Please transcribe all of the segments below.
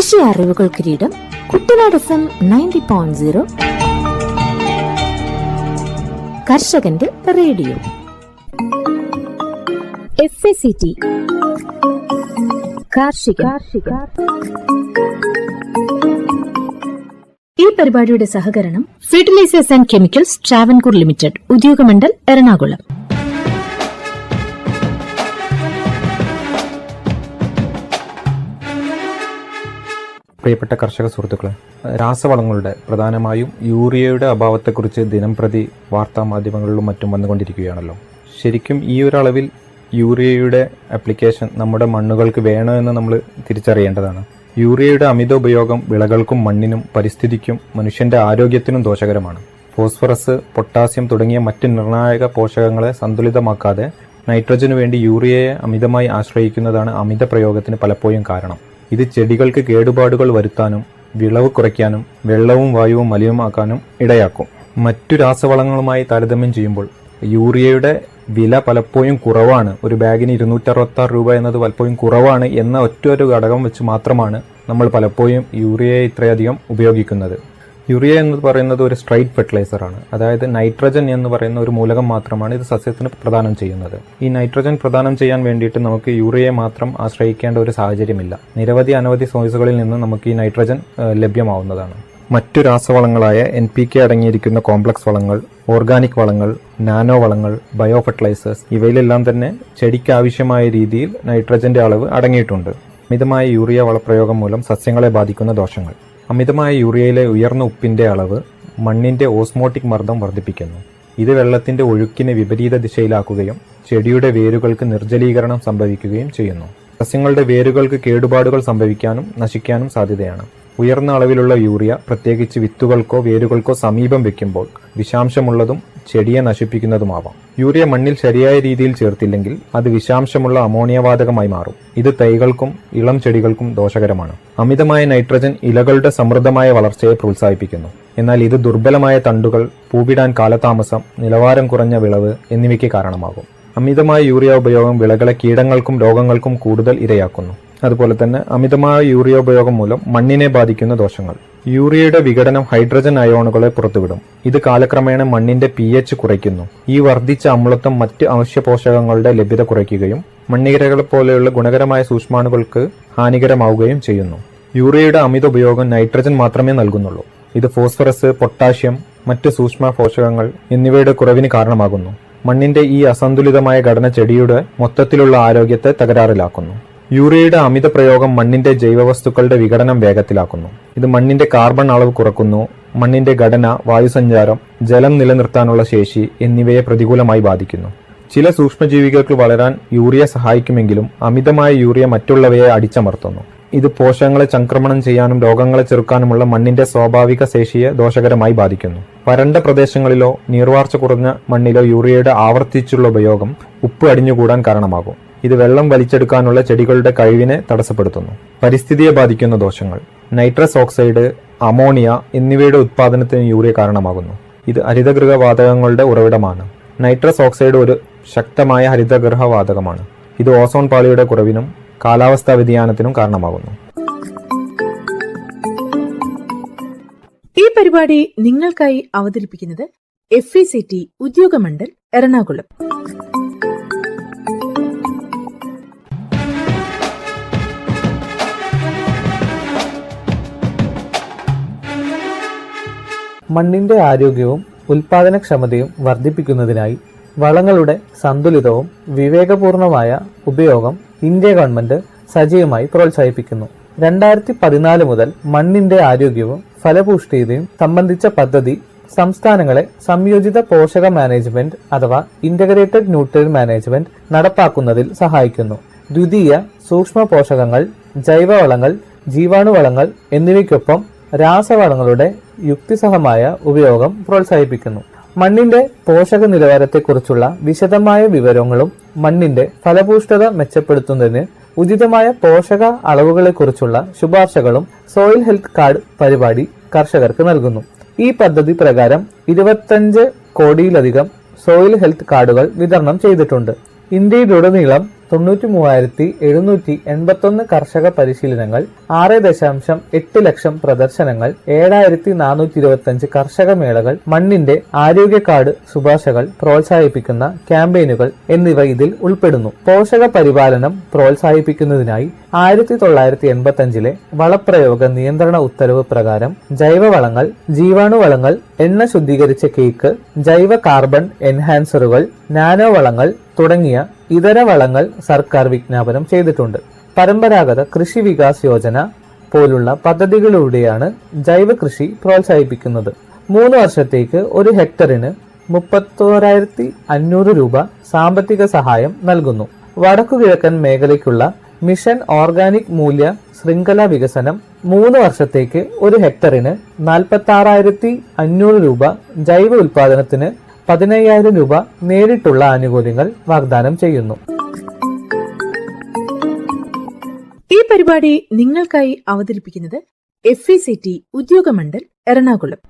കൃഷി അറിവുകൾ കിരീടം കുട്ടനാട് FM 90.0 കർഷകന്റെ റേഡിയോ. FACT കാർഷിക. ഈ പരിപാടിയുടെ സഹകരണം fertilisers and chemicals Travancore limited, Udyogamandal, Ernakulam. പ്രിയപ്പെട്ട കർഷക സുഹൃത്തുക്കളെ, രാസവളങ്ങളുടെ പ്രധാനമായും യൂറിയയുടെ അഭാവത്തെക്കുറിച്ച് ദിനംപ്രതി വാർത്താ മാധ്യമങ്ങളിലും മറ്റും വന്നുകൊണ്ടിരിക്കുകയാണല്ലോ. ശരിക്കും ഈ ഒരു അളവിൽ യൂറിയയുടെ ആപ്ലിക്കേഷൻ നമ്മുടെ മണ്ണുകൾക്ക് വേണോ എന്ന് നമ്മൾ തിരിച്ചറിയേണ്ടതാണ്. യൂറിയയുടെ അമിത ഉപയോഗം വിളകൾക്കും മണ്ണിനും പരിസ്ഥിതിക്കും മനുഷ്യന്റെ ആരോഗ്യത്തിനും ദോഷകരമാണ്. ഫോസ്ഫറസ്, പൊട്ടാസ്യം തുടങ്ങിയ മറ്റ് നിർണായക പോഷകങ്ങളെ സന്തുലിതമാക്കാതെ നൈട്രജനു വേണ്ടി യൂറിയയെ അമിതമായി ആശ്രയിക്കുന്നതാണ് അമിത പ്രയോഗത്തിന് പലപ്പോഴും കാരണം. ഇത് ചെടികൾക്ക് കേടുപാടുകൾ വരുത്താനും വിളവ് കുറയ്ക്കാനും വെള്ളവും വായുവും മലിനമാക്കാനും ഇടയാക്കും. മറ്റു രാസവളങ്ങളുമായി താരതമ്യം ചെയ്യുമ്പോൾ യൂറിയയുടെ വില പലപ്പോഴും കുറവാണ്. ഒരു ബാഗിന് 266 രൂപ എന്നത് പലപ്പോഴും കുറവാണ് എന്ന ഒറ്റൊരു ഘടകം വെച്ച് മാത്രമാണ് നമ്മൾ പലപ്പോഴും യൂറിയയെ ഇത്രയധികം ഉപയോഗിക്കുന്നത്. യൂറിയ എന്ന് പറയുന്നത് ഒരു സ്ട്രൈറ്റ് ഫെർട്ടിലൈസറാണ്. അതായത് നൈട്രജൻ എന്ന് പറയുന്ന ഒരു മൂലകം മാത്രമാണ് ഇത് സസ്യത്തിന് പ്രദാനം ചെയ്യുന്നത്. ഈ നൈട്രജൻ പ്രദാനം ചെയ്യാൻ വേണ്ടിയിട്ട് നമുക്ക് യൂറിയയെ മാത്രം ആശ്രയിക്കേണ്ട ഒരു സാഹചര്യമില്ല. അനവധി സോഴ്സുകളിൽ നിന്ന് നമുക്ക് ഈ നൈട്രജൻ ലഭ്യമാവുന്നതാണ്. മറ്റു രാസവളങ്ങളായ NPK അടങ്ങിയിരിക്കുന്ന കോംപ്ലക്സ് വളങ്ങൾ, ഓർഗാനിക് വളങ്ങൾ, നാനോ വളങ്ങൾ, ബയോ ഫെർട്ടിലൈസേഴ്സ് ഇവയിലെല്ലാം തന്നെ ചെടിക്ക് ആവശ്യമായ രീതിയിൽ നൈട്രജന്റെ അളവ് അടങ്ങിയിട്ടുണ്ട്. അമിതമായ യൂറിയ വളപ്രയോഗം മൂലം സസ്യങ്ങളെ ബാധിക്കുന്ന ദോഷങ്ങൾ. അമിതമായ യൂറിയയിലെ ഉയർന്ന ഉപ്പിന്റെ അളവ് മണ്ണിന്റെ ഓസ്മോട്ടിക് മർദ്ദം വർദ്ധിപ്പിക്കുന്നു. ഇത് വെള്ളത്തിന്റെ ഒഴുക്കിനെ വിപരീത ദിശയിലാക്കുകയും ചെടിയുടെ വേരുകൾക്ക് നിർജ്ജലീകരണം സംഭവിക്കുകയും ചെയ്യുന്നു. സസ്യങ്ങളുടെ വേരുകൾക്ക് കേടുപാടുകൾ സംഭവിക്കാനും നശിക്കാനും സാധ്യതയാണ്. ഉയർന്ന അളവിലുള്ള യൂറിയ പ്രത്യേകിച്ച് വിത്തുകൾക്കോ വേരുകൾക്കോ സമീപം വെക്കുമ്പോൾ വിഷാംശമുള്ളതും ചെടിയെ നശിപ്പിക്കുന്നതുമാവാം. യൂറിയ മണ്ണിൽ ശരിയായ രീതിയിൽ ചേർത്തില്ലെങ്കിൽ അത് വിഷാംശമുള്ള അമോണിയവാതകമായി മാറും. ഇത് തൈകൾക്കും ഇളം ചെടികൾക്കും ദോഷകരമാണ്. അമിതമായ നൈട്രജൻ ഇലകളുടെ സമൃദ്ധമായ വളർച്ചയെ പ്രോത്സാഹിപ്പിക്കുന്നു. എന്നാൽ ഇത് ദുർബലമായ തണ്ടുകൾ, പൂവിടാൻ കാലതാമസം, നിലവാരം കുറഞ്ഞ വിളവ് എന്നിവയ്ക്ക് കാരണമാകും. അമിതമായ യൂറിയ ഉപയോഗം വിളകളെ കീടങ്ങൾക്കും രോഗങ്ങൾക്കും കൂടുതൽ ഇരയാക്കുന്നു. അതുപോലെ തന്നെ അമിതമായ യൂറിയ ഉപയോഗം മൂലം മണ്ണിനെ ബാധിക്കുന്ന ദോഷങ്ങൾ. യൂറിയയുടെ വിഘടനം ഹൈഡ്രജൻ അയോണുകളെ പുറത്തുവിടും. ഇത് കാലക്രമേണ മണ്ണിന്റെ pH കുറയ്ക്കുന്നു. ഈ വർദ്ധിച്ച അമ്ലത്വം മറ്റ് അവശ്യ പോഷകങ്ങളുടെ ലഭ്യത കുറയ്ക്കുകയും മണ്ണിരകളെ പോലെയുള്ള ഗുണകരമായ സൂക്ഷ്മാണുക്കൾക്ക് ഹാനികരമാവുകയും ചെയ്യുന്നു. യൂറിയയുടെ അമിത ഉപയോഗം നൈട്രജൻ മാത്രമേ നൽകുന്നുള്ളൂ. ഇത് ഫോസ്ഫറസ്, പൊട്ടാഷ്യം, മറ്റ് സൂക്ഷ്മ പോഷകങ്ങൾ എന്നിവയുടെ കുറവിന് കാരണമാകുന്നു. മണ്ണിന്റെ ഈ അസന്തുലിതമായ ഘടന ചെടിയുടെ മൊത്തത്തിലുള്ള ആരോഗ്യത്തെ തകരാറിലാക്കുന്നു. യൂറിയയുടെ അമിത പ്രയോഗം മണ്ണിന്റെ ജൈവവസ്തുക്കളുടെ വിഘടനം വേഗത്തിലാക്കുന്നു. ഇത് മണ്ണിന്റെ കാർബൺ അളവ് കുറക്കുന്നു. മണ്ണിന്റെ ഘടന, വായുസഞ്ചാരം, ജലം നിലനിർത്താനുള്ള ശേഷി എന്നിവയെ പ്രതികൂലമായി ബാധിക്കുന്നു. ചില സൂക്ഷ്മജീവികൾക്ക് വളരാൻ യൂറിയ സഹായിക്കുമെങ്കിലും അമിതമായ യൂറിയ മറ്റുള്ളവയെ അടിച്ചമർത്തുന്നു. ഇത് പോഷകങ്ങളെ ചംക്രമണം ചെയ്യാനും രോഗങ്ങളെ ചെറുക്കാനുമുള്ള മണ്ണിന്റെ സ്വാഭാവിക ശേഷിയെ ദോഷകരമായി ബാധിക്കുന്നു. വരണ്ട പ്രദേശങ്ങളിലോ നീർവാർച്ച കുറഞ്ഞ മണ്ണിലോ യൂറിയയുടെ ആവർത്തിച്ചുള്ള ഉപയോഗം ഉപ്പ് അടിഞ്ഞുകൂടാൻ കാരണമാകും. ഇത് വെള്ളം വലിച്ചെടുക്കാനുള്ള ചെടികളുടെ കഴിവിനെ തടസ്സപ്പെടുത്തുന്നു. പരിസ്ഥിതിയെ ബാധിക്കുന്ന ദോഷങ്ങൾ. നൈട്രസ് ഓക്സൈഡ്, അമോണിയ എന്നിവയുടെ ഉത്പാദനത്തിന് യൂറിയ കാരണമാകുന്നു. ഇത് ഹരിതഗൃഹ വാതകങ്ങളുടെ ഉറവിടമാണ്. നൈട്രസ് ഓക്സൈഡ് ഒരു ശക്തമായ ഹരിതഗൃഹ വാതകമാണ്. ഇത് ഓസോൺ പാളിയുടെ കുറവിനും കാലാവസ്ഥാ വ്യതിയാനത്തിനും കാരണമാകുന്നു. ഈ പരിപാടി നിങ്ങൾക്കായി അവതരിപ്പിക്കുന്നത് FACT ഉദ്യോഗമണ്ഡൽ, എറണാകുളം. മണ്ണിന്റെ ആരോഗ്യവും ഉൽപാദനക്ഷമതയും വർദ്ധിപ്പിക്കുന്നതിനായി വളങ്ങളുടെ സന്തുലിതവും വിവേകപൂർണമായ ഉപയോഗം ഇന്ത്യ ഗവൺമെന്റ് സജീവമായി പ്രോത്സാഹിപ്പിക്കുന്നു. 2014 മുതൽ മണ്ണിന്റെ ആരോഗ്യവും ഫലപുഷ്ടിയും സംബന്ധിച്ച പദ്ധതി സംസ്ഥാനങ്ങളെ സംയോജിത പോഷക മാനേജ്മെന്റ് അഥവാ ഇന്റഗ്രേറ്റഡ് ന്യൂട്രിയൻ മാനേജ്മെന്റ് നടപ്പാക്കുന്നതിൽ സഹായിക്കുന്നു. ദ്വിതീയ സൂക്ഷ്മ പോഷകങ്ങൾ, ജൈവവളങ്ങൾ, ജീവാണുവളങ്ങൾ എന്നിവയ്ക്കൊപ്പം രാസവളങ്ങളുടെ യുക്തിസഹമായ ഉപയോഗം പ്രോത്സാഹിപ്പിക്കുന്നു. മണ്ണിന്റെ പോഷക നിലവാരത്തെക്കുറിച്ചുള്ള വിശദമായ വിവരങ്ങളും മണ്ണിന്റെ ഫലപുഷ്ടത മെച്ചപ്പെടുത്തുന്നതിന് ഉചിതമായ പോഷക അളവുകളെക്കുറിച്ചുള്ള ശുപാർശകളും സോയിൽ ഹെൽത്ത് കാർഡ് പരിപാടി കർഷകർക്ക് നൽകുന്നു. ഈ പദ്ധതി പ്രകാരം 25 കോടിയിലധികം സോയിൽ ഹെൽത്ത് കാർഡുകൾ വിതരണം ചെയ്തിട്ടുണ്ട്. ഇന്ത്യയിലുടനീളം 93,781 കർഷക പരിശീലനങ്ങൾ, 6.8 ലക്ഷം പ്രദർശനങ്ങൾ, 7,425 കർഷക മേളകൾ, മണ്ണിന്റെ ആരോഗ്യ കാർഡ് ശുപാർശകൾ പ്രോത്സാഹിപ്പിക്കുന്ന ക്യാമ്പയിനുകൾ എന്നിവ ഇതിൽ ഉൾപ്പെടുന്നു. പോഷക പരിപാലനം പ്രോത്സാഹിപ്പിക്കുന്നതിനായി 1985 വളപ്രയോഗ നിയന്ത്രണ ഉത്തരവ് പ്രകാരം ജൈവവളങ്ങൾ, ജീവാണുവളങ്ങൾ, എണ്ണ ശുദ്ധീകരിച്ച കേക്ക്, ജൈവ കാർബൺ എൻഹാൻസറുകൾ, നാനോ വളങ്ങൾ തുടങ്ങിയ ഇതര വളങ്ങൾ സർക്കാർ വിജ്ഞാപനം ചെയ്തിട്ടുണ്ട്. പരമ്പരാഗത കൃഷി വികാസ് യോജന പോലുള്ള പദ്ധതികളിലൂടെയാണ് ജൈവ കൃഷി പ്രോത്സാഹിപ്പിക്കുന്നത്. 3 വർഷത്തേക്ക് 1 ഹെക്ടറിന് 31,500 രൂപ സാമ്പത്തിക സഹായം നൽകുന്നു. വടക്കുകിഴക്കൻ മേഖലയ്ക്കുള്ള മിഷൻ ഓർഗാനിക് മൂല്യ ശൃംഖല വികസനം 3 വർഷത്തേക്ക് 1 ഹെക്ടറിന് 46,500 രൂപ, ജൈവ ഉൽപാദനത്തിന് 15,000 രൂപ നേരിട്ടുള്ള ആനുകൂല്യങ്ങൾ വാഗ്ദാനം ചെയ്യുന്നു. ഈ പരിപാടി നിങ്ങൾക്കായി അവതരിപ്പിക്കുന്നത് FECT ഉദ്യോഗമണ്ഡൽ എറണാകുളം.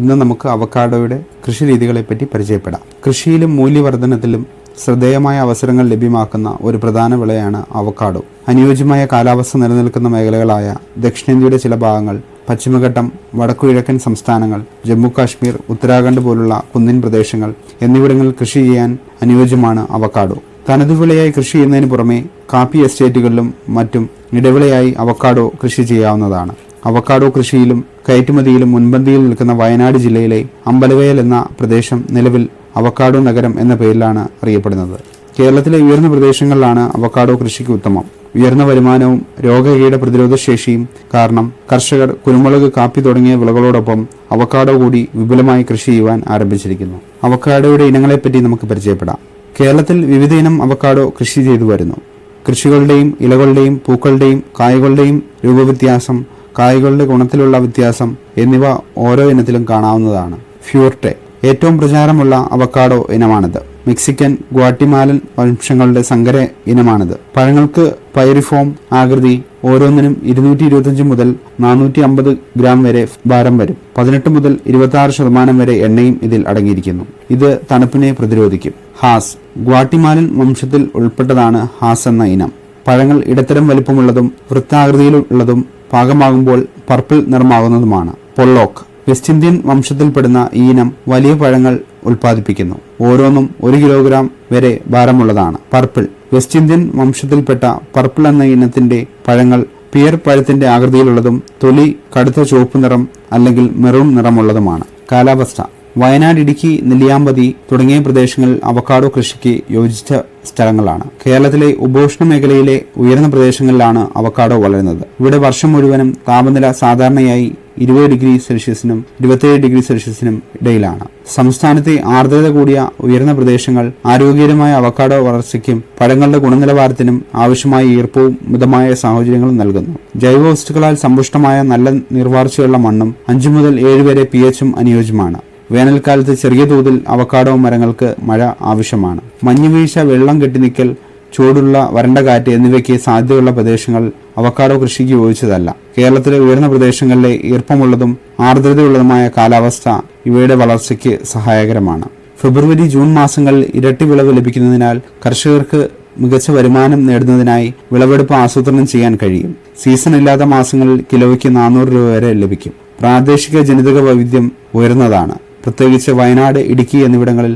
ഇന്ന് നമുക്ക് അവക്കാഡോയുടെ കൃഷി രീതികളെപ്പറ്റി പരിചയപ്പെടാം. കൃഷിയിലും മൂല്യവർദ്ധനത്തിലും ശ്രദ്ധേയമായ അവസരങ്ങൾ ലഭ്യമാക്കുന്ന ഒരു പ്രധാന വിളയാണ് അവക്കാഡോ. അനുയോജ്യമായ കാലാവസ്ഥ നിലനിൽക്കുന്ന മേഖലകളായ ദക്ഷിണേന്ത്യയുടെ ചില ഭാഗങ്ങൾ, പശ്ചിമഘട്ടം, വടക്കുകിഴക്കൻ സംസ്ഥാനങ്ങൾ, ജമ്മു കാശ്മീർ, ഉത്തരാഖണ്ഡ് പോലുള്ള കുന്നിൻ പ്രദേശങ്ങൾ എന്നിവിടങ്ങളിൽ കൃഷി ചെയ്യാൻ അനുയോജ്യമാണ് അവക്കാഡോ. തനതു വിളയായി കൃഷി ചെയ്യുന്നതിന് പുറമെ കാപ്പി എസ്റ്റേറ്റുകളിലും മറ്റും ഇടവിളയായി അവക്കാഡോ കൃഷി ചെയ്യാവുന്നതാണ്. അവക്കാഡോ കൃഷിയിലും കയറ്റുമതിയിലും മുൻപന്തിയിൽ നിൽക്കുന്ന വയനാട് ജില്ലയിലെ അമ്പലവയൽ എന്ന പ്രദേശം നിലവിൽ അവക്കാഡോ നഗരം എന്ന പേരിലാണ് അറിയപ്പെടുന്നത്. കേരളത്തിലെ ഉയർന്ന പ്രദേശങ്ങളിലാണ് അവക്കാഡോ കൃഷിക്ക് ഉത്തമം. ഉയർന്ന വരുമാനവും രോഗകീട പ്രതിരോധ ശേഷിയും കാരണം കർഷകർ കുരുമുളക്, കാപ്പി തുടങ്ങിയ വിളകളോടൊപ്പം അവക്കാഡോ കൂടി വിപുലമായി കൃഷി ചെയ്യുവാൻ ആരംഭിച്ചിരിക്കുന്നു. അവക്കാഡോയുടെ ഇനങ്ങളെപ്പറ്റി നമുക്ക് പരിചയപ്പെടാം. കേരളത്തിൽ വിവിധ ഇനം അവക്കാഡോ കൃഷി ചെയ്തു വരുന്നു. കൃഷികളുടെയും ഇലകളുടെയും പൂക്കളുടെയും കായകളുടെയും രൂപവ്യത്യാസം, കായകളുടെ ഗുണത്തിലുള്ള വ്യത്യാസം എന്നിവ ഓരോ ഇനത്തിലും കാണാവുന്നതാണ്. ഫ്യൂർട്ടെ ഏറ്റവും പ്രചാരമുള്ള അവക്കാഡോ ഇനമാണിത്. മെക്സിക്കൻ, ഗ്വാട്ടിമാലൻ വംശങ്ങളുടെ സങ്കര ഇനമാണിത്. പഴങ്ങൾക്ക് പൈറിഫോം ആകൃതി, ഓരോന്നിനും 225 മുതൽ 450 ഗ്രാം വരെ ഭാരം വരും. 18 മുതൽ 26% വരെ എണ്ണയും ഇതിൽ അടങ്ങിയിരിക്കുന്നു. ഇത് തണുപ്പിനെ പ്രതിരോധിക്കും. ഹാസ് ഗ്വാട്ടിമാലൻ വംശത്തിൽ ഉൾപ്പെട്ടതാണ് ഹാസ് എന്ന ഇനം. പഴങ്ങൾ ഇടത്തരം വലിപ്പമുള്ളതും വൃത്താകൃതിയിലുള്ളതും പാകമാകുമ്പോൾ പർപ്പിൾ നിറമാകുന്നതുമാണ്. പൊള്ളോക്ക് വെസ്റ്റ് ഇന്ത്യൻ വംശത്തിൽപ്പെടുന്ന ഈ ഇനം വലിയ പഴങ്ങൾ ഉൽപ്പാദിപ്പിക്കുന്നു. ഓരോന്നും 1 കിലോഗ്രാം വരെ ഭാരമുള്ളതാണ്. പർപ്പിൾ വെസ്റ്റ് ഇന്ത്യൻ വംശത്തിൽപ്പെട്ട പർപ്പിൾ എന്ന ഇനത്തിന്റെ പഴങ്ങൾ പിയർ പഴത്തിന്റെ ആകൃതിയിലുള്ളതും തൊലി കടുത്ത ചുവപ്പ് നിറം അല്ലെങ്കിൽ മെറൂൺ നിറമുള്ളതുമാണ്. കാലാവസ്ഥ വയനാട്, ഇടുക്കി, നെല്ലിയാമ്പതി തുടങ്ങിയ പ്രദേശങ്ങളിൽ അവക്കാഡോ കൃഷിക്ക് യോജിച്ച സ്ഥലങ്ങളാണ്. കേരളത്തിലെ ഉപോഷ്ണ മേഖലയിലെ ഉയർന്ന പ്രദേശങ്ങളിലാണ് അവക്കാഡോ വളരുന്നത്. ഇവിടെ വർഷം മുഴുവനും താപനില സാധാരണയായി 20 ഡിഗ്രി സെൽഷ്യസിനും 27 ഡിഗ്രി സെൽഷ്യസിനും ഇടയിലാണ്. സംസ്ഥാനത്തെ ആർദ്രത കൂടിയ ഉയർന്ന പ്രദേശങ്ങൾ ആരോഗ്യകരമായ അവക്കാഡോ വളർച്ചയ്ക്കും പഴങ്ങളുടെ ഗുണനിലവാരത്തിനും ആവശ്യമായ ഈർപ്പവും മിതമായ സാഹചര്യങ്ങളും നൽകുന്നു. ജൈവവസ്തുക്കളാൽ സമ്പുഷ്ടമായ നല്ല നീർവാർച്ചയുള്ള മണ്ണും 5 മുതൽ 7 വരെ pH അനുയോജ്യമാണ്. വേനൽക്കാലത്ത് ചെറിയ തോതിൽ അവക്കാഡോ മരങ്ങൾക്ക് മഴ ആവശ്യമാണ്. മഞ്ഞുവീഴ്ച, വെള്ളം കെട്ടിനിക്കൽ, ചൂടുള്ള വരണ്ട കാറ്റ് എന്നിവയ്ക്ക് സാധ്യതയുള്ള പ്രദേശങ്ങൾ അവക്കാഡോ കൃഷിക്ക് യോജിച്ചതല്ല. കേരളത്തിലെ ഉയർന്ന പ്രദേശങ്ങളിലെ ഈർപ്പമുള്ളതും ആർദ്രതയുള്ളതുമായ കാലാവസ്ഥ ഇവയുടെ വളർച്ചയ്ക്ക് സഹായകരമാണ്. ഫെബ്രുവരി, ജൂൺ മാസങ്ങളിൽ ഇരട്ടി വിളവ് ലഭിക്കുന്നതിനാൽ കർഷകർക്ക് മികച്ച വരുമാനം നേടുന്നതിനായി വിളവെടുപ്പ് ആസൂത്രണം ചെയ്യാൻ കഴിയും. സീസൺ ഇല്ലാത്ത മാസങ്ങളിൽ കിലോയ്ക്ക് 400 രൂപ വരെ ലഭിക്കും. പ്രാദേശിക ജനിതക വൈവിധ്യം ഉയർന്നതാണ്. പ്രത്യേകിച്ച് വയനാട്, ഇടുക്കി എന്നിവിടങ്ങളിൽ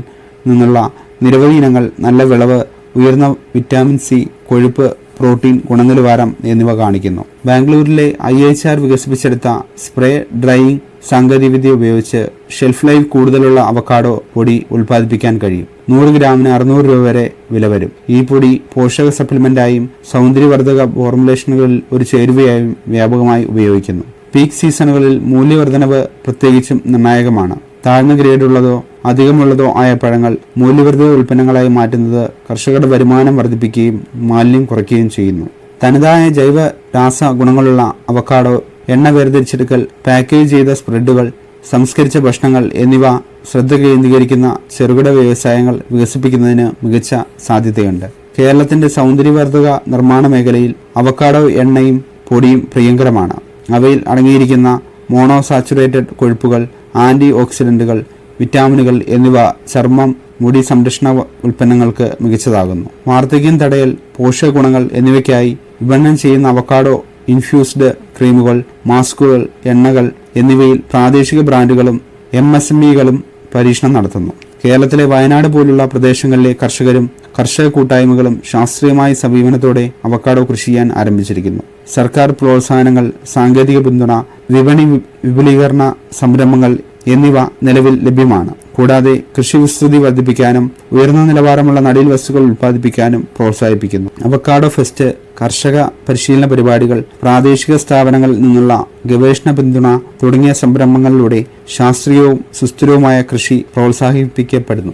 നിന്നുള്ള നിരവധി ഇനങ്ങൾ നല്ല വിളവ്, ഉയർന്ന വിറ്റാമിൻ സി, കൊഴുപ്പ്, പ്രോട്ടീൻ, ഗുണനിലവാരം എന്നിവ കാണിക്കുന്നു. ബാംഗ്ലൂരിലെ IHR വികസിപ്പിച്ചെടുത്ത സ്പ്രേ ഡ്രൈയിങ് സാങ്കേതികവിദ്യ ഉപയോഗിച്ച് ഷെൽഫ് ലൈഫ് കൂടുതലുള്ള അവക്കാഡോ പൊടി ഉൽപ്പാദിപ്പിക്കാൻ കഴിയും. 100 ഗ്രാമിന് 600 രൂപ വരെ വില വരും. ഈ പൊടി പോഷക സപ്ലിമെന്റായും സൗന്ദര്യവർദ്ധക ഫോർമുലേഷനുകളിൽ ഒരു ചേരുവയായും വ്യാപകമായി ഉപയോഗിക്കുന്നു. പീക്ക് സീസണുകളിൽ മൂല്യവർദ്ധനവ് പ്രത്യേകിച്ചും നിർണായകമാണ്. താഴ്ന്ന ഗ്രേഡുള്ളതോ അധികമുള്ളതോ ആയ പഴങ്ങൾ മൂല്യവർദ്ധിത ഉൽപ്പന്നങ്ങളായി മാറ്റുന്നത് കർഷകരുടെ വരുമാനം വർദ്ധിപ്പിക്കുകയും മാലിന്യം കുറയ്ക്കുകയും ചെയ്യുന്നു. തനതായ ജൈവ രാസ ഗുണങ്ങളുള്ള അവക്കാഡോ, എണ്ണ വേർതിരിച്ചെടുക്കൽ, പാക്കേജ് ചെയ്ത സ്പ്രെഡുകൾ, സംസ്കരിച്ച ഭക്ഷണങ്ങൾ എന്നിവ ശ്രദ്ധ കേന്ദ്രീകരിക്കുന്ന ചെറുകിട വ്യവസായങ്ങൾ വികസിപ്പിക്കുന്നതിന് മികച്ച സാധ്യതയുണ്ട്. കേരളത്തിന്റെ സൗന്ദര്യവർദ്ധക നിർമ്മാണ മേഖലയിൽ അവക്കാഡോ എണ്ണയും പൊടിയും പ്രിയങ്കരമാണ്. അവയിൽ അടങ്ങിയിരിക്കുന്ന മോണോസാച്ചുറേറ്റഡ് കൊഴുപ്പുകൾ, ആന്റി ഓക്സിഡന്റുകൾ, വിറ്റാമിനുകൾ എന്നിവ ചർമ്മം, മുടി സംരക്ഷണ ഉൽപ്പന്നങ്ങൾക്ക് മികച്ചതാകുന്നു. വാർദ്ധക്യം തടയൽ, പോഷക ഗുണങ്ങൾ എന്നിവയ്ക്കായി വിപണനം ചെയ്യുന്ന അവക്കാഡോ ഇൻഫ്യൂസ്ഡ് ക്രീമുകൾ, മാസ്കുകൾ, എണ്ണകൾ എന്നിവയിൽ പ്രാദേശിക ബ്രാൻഡുകളും MSMEകളും പരീക്ഷണം നടത്തുന്നു. കേരളത്തിലെ വയനാട് പോലുള്ള പ്രദേശങ്ങളിലെ കർഷകരും കർഷക കൂട്ടായ്മകളും ശാസ്ത്രീയമായ സമീപനത്തോടെ അവക്കാഡോ കൃഷി ചെയ്യാൻ ആരംഭിച്ചിരിക്കുന്നു. സർക്കാർ പ്രോത്സാഹനങ്ങൾ, സാങ്കേതിക പിന്തുണ, വിപണി വിപുലീകരണ സംരംഭങ്ങൾ എന്നിവ നിലവിൽ ലഭ്യമാണ്. കൂടാതെ കൃഷി വിസ്തൃതി വർദ്ധിപ്പിക്കാനും ഉയർന്ന നിലവാരമുള്ള നടീൽ വസ്തുക്കൾ ഉൽപ്പാദിപ്പിക്കാനും പ്രോത്സാഹിപ്പിക്കുന്നു. അവക്കാഡോ ഫെസ്റ്റ്, കർഷക പരിശീലന പരിപാടികൾ, പ്രാദേശിക സ്ഥാപനങ്ങളിൽ നിന്നുള്ള ഗവേഷണ പിന്തുണ തുടങ്ങിയ സംരംഭങ്ങളിലൂടെ ശാസ്ത്രീയവും സുസ്ഥിരവുമായ കൃഷി പ്രോത്സാഹിപ്പിക്കപ്പെടുന്നു.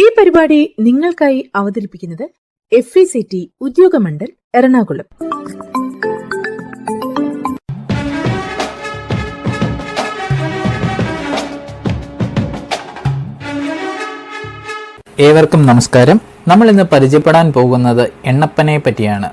ഈ പരിപാടി നിങ്ങൾക്കായി അവതരിപ്പിക്കുന്നത് FECT ഉദ്യോഗമണ്ഡൽ എറണാകുളം. ഏവർക്കും നമസ്കാരം. നമ്മൾ ഇന്ന് പരിചയപ്പെടാൻ പോകുന്നത് എണ്ണപ്പനയെ പറ്റിയാണ്.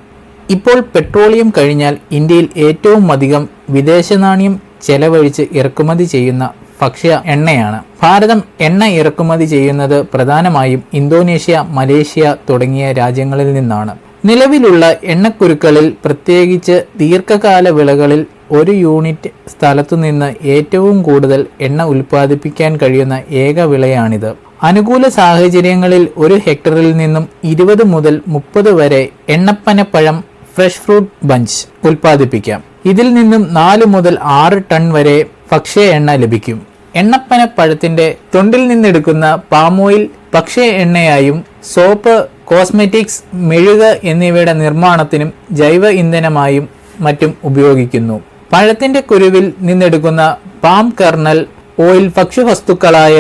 ഇപ്പോൾ പെട്രോളിയം കഴിഞ്ഞാൽ ഇന്ത്യയിൽ ഏറ്റവും അധികം വിദേശ നാണ്യം ചെലവഴിച്ച് ഇറക്കുമതി ചെയ്യുന്ന ഭക്ഷ്യ എണ്ണയാണ്. ഭാരതം എണ്ണ ഇറക്കുമതി ചെയ്യുന്നത് പ്രധാനമായും ഇന്തോനേഷ്യ, മലേഷ്യ തുടങ്ങിയ രാജ്യങ്ങളിൽ നിന്നാണ്. നിലവിലുള്ള എണ്ണക്കുരുക്കളിൽ, പ്രത്യേകിച്ച് ദീർഘകാല വിളകളിൽ, ഒരു യൂണിറ്റ് സ്ഥലത്തുനിന്ന് ഏറ്റവും കൂടുതൽ എണ്ണ ഉൽപ്പാദിപ്പിക്കാൻ കഴിയുന്ന ഏക വിളയാണിത്. അനുകൂല സാഹചര്യങ്ങളിൽ 1 ഹെക്ടറിൽ നിന്നും 20 മുതൽ 30 വരെ എണ്ണപ്പനപ്പഴം ഫ്രഷ് ഫ്രൂട്ട് ബഞ്ച് ഉൽപ്പാദിപ്പിക്കാം. ഇതിൽ നിന്നും 4 മുതൽ 6 ടൺ വരെ ഭക്ഷ്യ എണ്ണ ലഭിക്കും. എണ്ണപ്പനപ്പഴത്തിന്റെ തൊണ്ടിൽ നിന്നെടുക്കുന്ന പാം ഓയിൽ ഭക്ഷ്യ എണ്ണയായും സോപ്പ്, കോസ്മെറ്റിക്സ്, മെഴുക് എന്നിവയുടെ നിർമ്മാണത്തിനും ജൈവ ഇന്ധനമായും മറ്റും ഉപയോഗിക്കുന്നു. പഴത്തിന്റെ കുരുവിൽ നിന്നെടുക്കുന്ന പാം കർണൽ ഓയിൽ ഭക്ഷ്യവസ്തുക്കളായ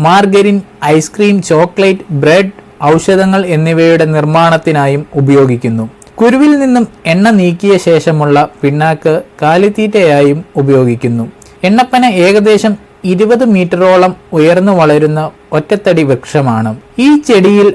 മാർഗരിൻ, ഐസ്ക്രീം, ചോക്ലേറ്റ്, ബ്രെഡ്, ഔഷധങ്ങൾ എന്നിവയുടെ നിർമ്മാണത്തിനായും ഉപയോഗിക്കുന്നു. കുരുവിൽ നിന്നും എണ്ണ നീക്കിയ ശേഷമുള്ള പിണ്ണാക്ക് കാലിത്തീറ്റയായും ഉപയോഗിക്കുന്നു. എണ്ണപ്പന ഏകദേശം 20 മീറ്ററോളം ഉയർന്നു വളരുന്ന ഒറ്റത്തടി വൃക്ഷമാണ്. ഈ ചെടിയിൽ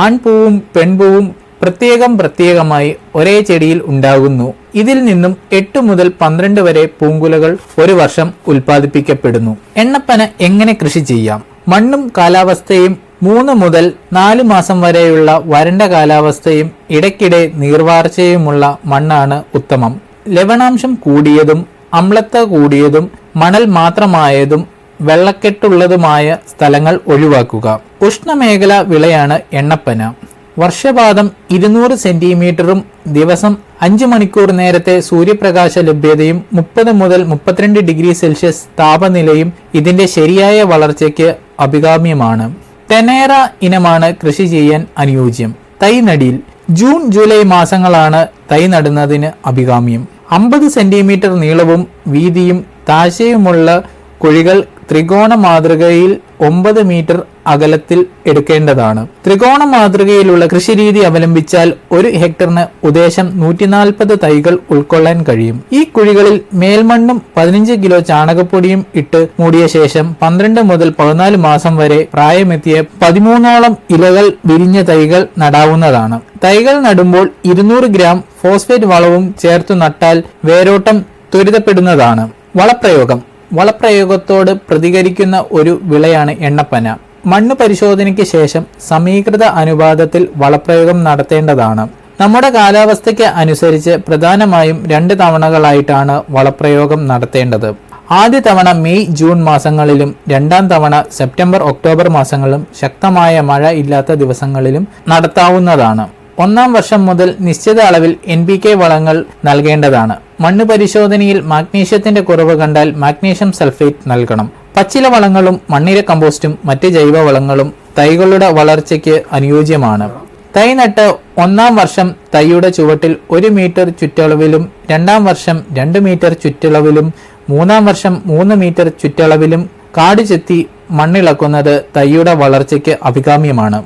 ആൺപൂവും പെൺപൂവും പ്രത്യേകമായി ഒരേ ചെടിയിൽ ഉണ്ടാകുന്നു. ഇതിൽ നിന്നും 8 മുതൽ 12 വരെ പൂങ്കുലകൾ ഒരു വർഷം ഉൽപ്പാദിപ്പിക്കപ്പെടുന്നു. എണ്ണപ്പന എങ്ങനെ കൃഷി ചെയ്യാം? മണ്ണും കാലാവസ്ഥയും 3 മുതൽ 4 മാസം വരെയുള്ള വരണ്ട കാലാവസ്ഥയും ഇടയ്ക്കിടെ നീർവാർച്ചയുമുള്ള മണ്ണാണ് ഉത്തമം. ലവണാംശം കൂടിയതും അമ്ലത കൂടിയതും മണൽ മാത്രമായതും വെള്ളക്കെട്ടുള്ളതുമായ സ്ഥലങ്ങൾ ഒഴിവാക്കുക. ഉഷ്ണമേഖല വിളയാണ് എണ്ണപ്പന. വർഷപാതം 200 സെന്റിമീറ്ററും ദിവസം 5 മണിക്കൂർ നേരത്തെ സൂര്യപ്രകാശ ലഭ്യതയും 30 മുതൽ 32 ഡിഗ്രി സെൽഷ്യസ് താപനിലയും ഇതിന്റെ ശരിയായ വളർച്ചയ്ക്ക് അഭികാമ്യമാണ്. ടെനേറ ഇനമാണ് കൃഷി ചെയ്യാൻ അനുയോജ്യം. തൈ നടീൽ ജൂൺ ജൂലൈ മാസങ്ങളാണ് തൈ നടുന്നതിന് അഭികാമ്യം. 50 സെന്റിമീറ്റർ നീളവും വീതിയും താഴ്ചയുമുള്ള കുഴികൾ ത്രികോണ മാതൃകയിൽ 9 മീറ്റർ അകലത്തിൽ എടുക്കേണ്ടതാണ്. ത്രികോണ മാതൃകയിലുള്ള കൃഷിരീതി അവലംബിച്ചാൽ 1 ഹെക്ടറിന് ഉദ്ദേശം 140 തൈകൾ ഉൾക്കൊള്ളാൻ കഴിയും. ഈ കുഴികളിൽ മേൽമണ്ണും 15 കിലോ ചാണകപ്പൊടിയും ഇട്ട് മൂടിയ ശേഷം 12 മുതൽ 14 മാസം വരെ പ്രായമെത്തിയ 13ഓളം ഇലകൾ വിരിഞ്ഞ തൈകൾ നടാവുന്നതാണ്. തൈകൾ നടുമ്പോൾ 200 ഗ്രാം ഫോസ്ഫേറ്റ് വളവും ചേർത്തു നട്ടാൽ വേരോട്ടം ത്വരിതപ്പെടുന്നതാണ്. വളപ്രയോഗത്തോട് പ്രതികരിക്കുന്ന ഒരു വിളയാണ് എണ്ണപ്പന. മണ്ണ് പരിശോധനയ്ക്ക് ശേഷം സമീകൃത അനുപാതത്തിൽ വളപ്രയോഗം നടത്തേണ്ടതാണ്. നമ്മുടെ കാലാവസ്ഥയ്ക്ക് അനുസരിച്ച് പ്രധാനമായും 2 തവണകളായിട്ടാണ് വളപ്രയോഗം നടത്തേണ്ടത്. ആദ്യ തവണ മെയ് ജൂൺ മാസങ്ങളിലും 2ാം തവണ സെപ്റ്റംബർ ഒക്ടോബർ മാസങ്ങളിലും ശക്തമായ മഴ ഇല്ലാത്ത ദിവസങ്ങളിലും നടത്താവുന്നതാണ്. 1ാം വർഷം മുതൽ നിശ്ചിത അളവിൽ NPK വളങ്ങൾ നൽകേണ്ടതാണ്. മണ്ണ് പരിശോധനയിൽ മാഗ്നീഷ്യത്തിന്റെ കുറവ് കണ്ടാൽ മാഗ്നീഷ്യം സൾഫേറ്റ് നൽകണം. പച്ചില വളങ്ങളും മണ്ണിര കമ്പോസ്റ്റും മറ്റ് ജൈവ വളങ്ങളും തൈകളുടെ വളർച്ചയ്ക്ക് അനുയോജ്യമാണ്. തൈ നട്ട് 1ാം വർഷം തൈയുടെ ചുവട്ടിൽ 1 മീറ്റർ ചുറ്റളവിലും 2ാം വർഷം 2 മീറ്റർ ചുറ്റളവിലും 3ാം വർഷം 3 മീറ്റർ ചുറ്റളവിലും കാട് ചെത്തി മണ്ണിളക്കുന്നത് തൈയുടെ വളർച്ചയ്ക്ക് അഭികാമ്യമാണ്.